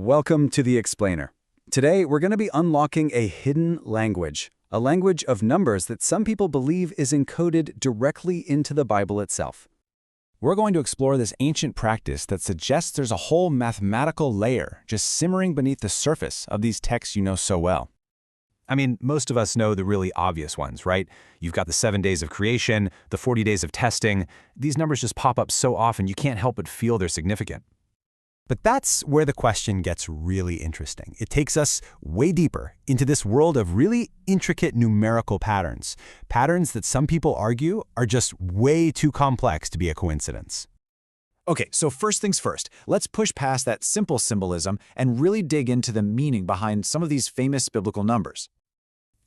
Welcome to The Explainer. Today, we're going to be unlocking a hidden language, a language of numbers that some people believe is encoded directly into the Bible itself. We're going to explore this ancient practice that suggests there's a whole mathematical layer just simmering beneath the surface of these texts you know so well. I mean, most of us know the really obvious ones, right? You've got the 7 days of creation, the 40 days of testing. These numbers just pop up so often you can't help but feel they're significant. But that's where the question gets really interesting. It takes us way deeper into this world of really intricate numerical patterns, patterns that some people argue are just way too complex to be a coincidence. Okay, so first things first, let's push past that simple symbolism and really dig into the meaning behind some of these famous biblical numbers.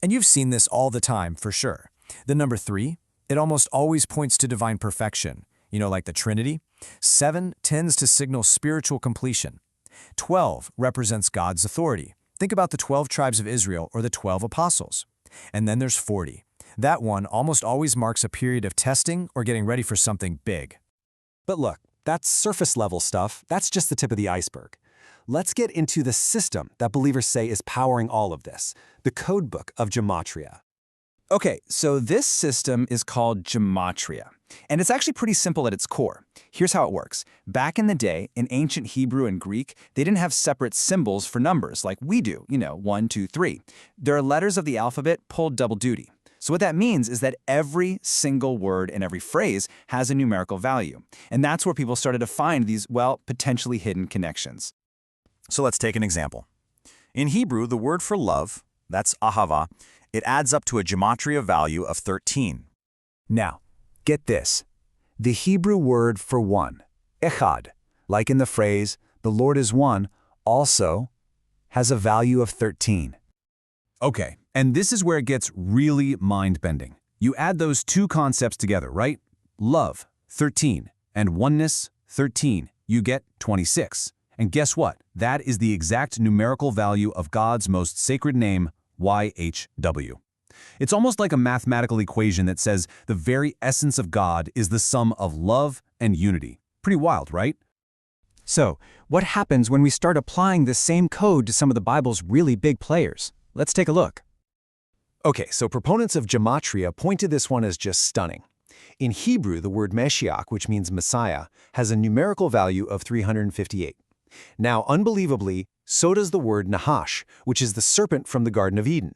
And you've seen this all the time, for sure. The number 3, it almost always points to divine perfection, like the Trinity. 7 tends to signal spiritual completion. 12 represents God's authority. Think about the 12 tribes of Israel or the 12 apostles. And then there's 40. That one almost always marks a period of testing or getting ready for something big. But look, that's surface-level stuff. That's just the tip of the iceberg. Let's get into the system that believers say is powering all of this, the codebook of gematria. Okay, so this system is called gematria, and it's actually pretty simple at its core. Here's how it works. Back in the day, in ancient Hebrew and Greek, they didn't have separate symbols for numbers like we do, 1, 2, 3. There are letters of the alphabet pulled double duty. So what that means is that every single word and every phrase has a numerical value. And that's where people started to find these, potentially hidden connections. So let's take an example. In Hebrew, the word for love, that's ahava, it adds up to a gematria value of 13. Now, get this. The Hebrew word for one, echad, like in the phrase, the Lord is one, also has a value of 13. Okay, and this is where it gets really mind-bending. You add those two concepts together, right? Love, 13, and oneness, 13. You get 26. And guess what? That is the exact numerical value of God's most sacred name, YHWH. It's almost like a mathematical equation that says the very essence of God is the sum of love and unity. Pretty wild, right? So, what happens when we start applying this same code to some of the Bible's really big players? Let's take a look. Okay, so proponents of gematria point to this one as just stunning. In Hebrew, the word Mashiach, which means Messiah, has a numerical value of 358. Now, unbelievably, so does the word Nahash, which is the serpent from the Garden of Eden.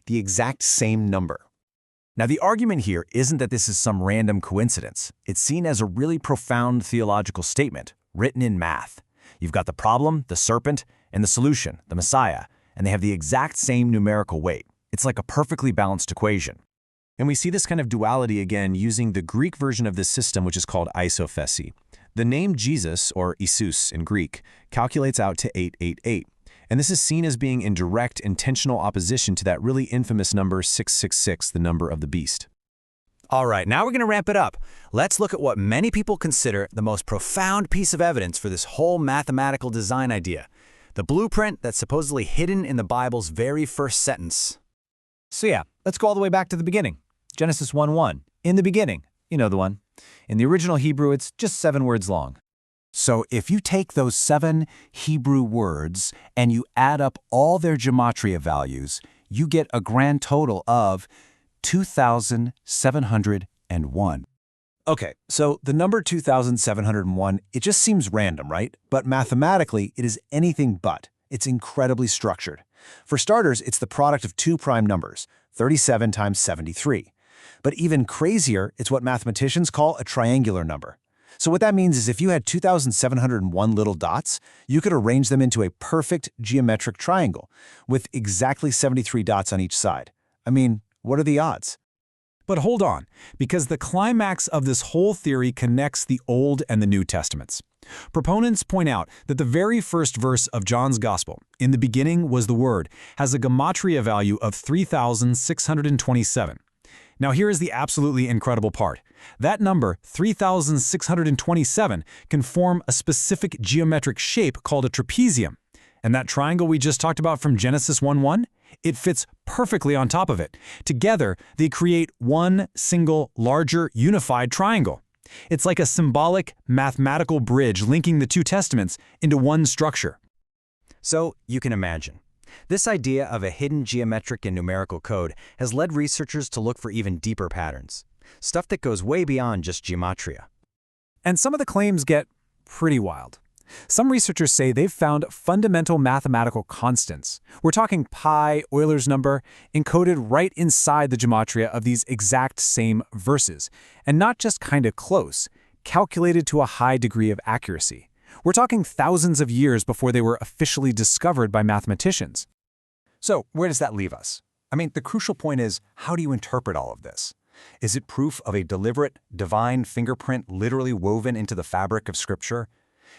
The exact same number. Now, the argument here isn't that this is some random coincidence. It's seen as a really profound theological statement, written in math. You've got the problem, the serpent, and the solution, the Messiah, and they have the exact same numerical weight. It's like a perfectly balanced equation. And we see this kind of duality again using the Greek version of this system, which is called isophesi. The name Jesus, or Isus in Greek, calculates out to 888. And this is seen as being in direct, intentional opposition to that really infamous number 666, the number of the beast. All right, now we're going to ramp it up. Let's look at what many people consider the most profound piece of evidence for this whole mathematical design idea. The blueprint that's supposedly hidden in the Bible's very first sentence. So yeah, let's go all the way back to the beginning. Genesis 1:1. In the beginning. You know the one. In the original Hebrew, it's just 7 words long. So if you take those 7 Hebrew words and you add up all their gematria values, you get a grand total of 2,701. Okay, so the number 2,701, it just seems random, right? But mathematically, it is anything but. It's incredibly structured. For starters, it's the product of 2 prime numbers, 37 times 73. But even crazier, it's what mathematicians call a triangular number. So what that means is if you had 2,701 little dots, you could arrange them into a perfect geometric triangle with exactly 73 dots on each side. I mean, what are the odds? But hold on, because the climax of this whole theory connects the Old and the New Testaments. Proponents point out that the very first verse of John's Gospel, "In the beginning was the Word," has a gematria value of 3,627. Now here is the absolutely incredible part. That number, 3,627, can form a specific geometric shape called a trapezium. And that triangle we just talked about from Genesis 1:1, it fits perfectly on top of it. Together, they create one single, larger, unified triangle. It's like a symbolic, mathematical bridge linking the two testaments into one structure. So you can imagine. This idea of a hidden geometric and numerical code has led researchers to look for even deeper patterns, stuff that goes way beyond just gematria. And some of the claims get pretty wild. Some researchers say they've found fundamental mathematical constants. We're talking pi, Euler's number, encoded right inside the gematria of these exact same verses, and not just kind of close, calculated to a high degree of accuracy. We're talking thousands of years before they were officially discovered by mathematicians. So where does that leave us? I mean, the crucial point is, how do you interpret all of this? Is it proof of a deliberate, divine fingerprint literally woven into the fabric of Scripture?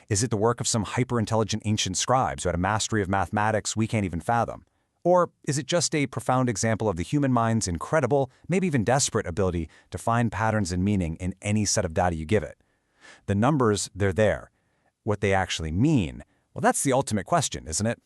Is it the work of some hyper-intelligent ancient scribes who had a mastery of mathematics we can't even fathom? Or is it just a profound example of the human mind's incredible, maybe even desperate ability to find patterns and meaning in any set of data you give it? The numbers, they're there. What they actually mean, well, that's the ultimate question, isn't it?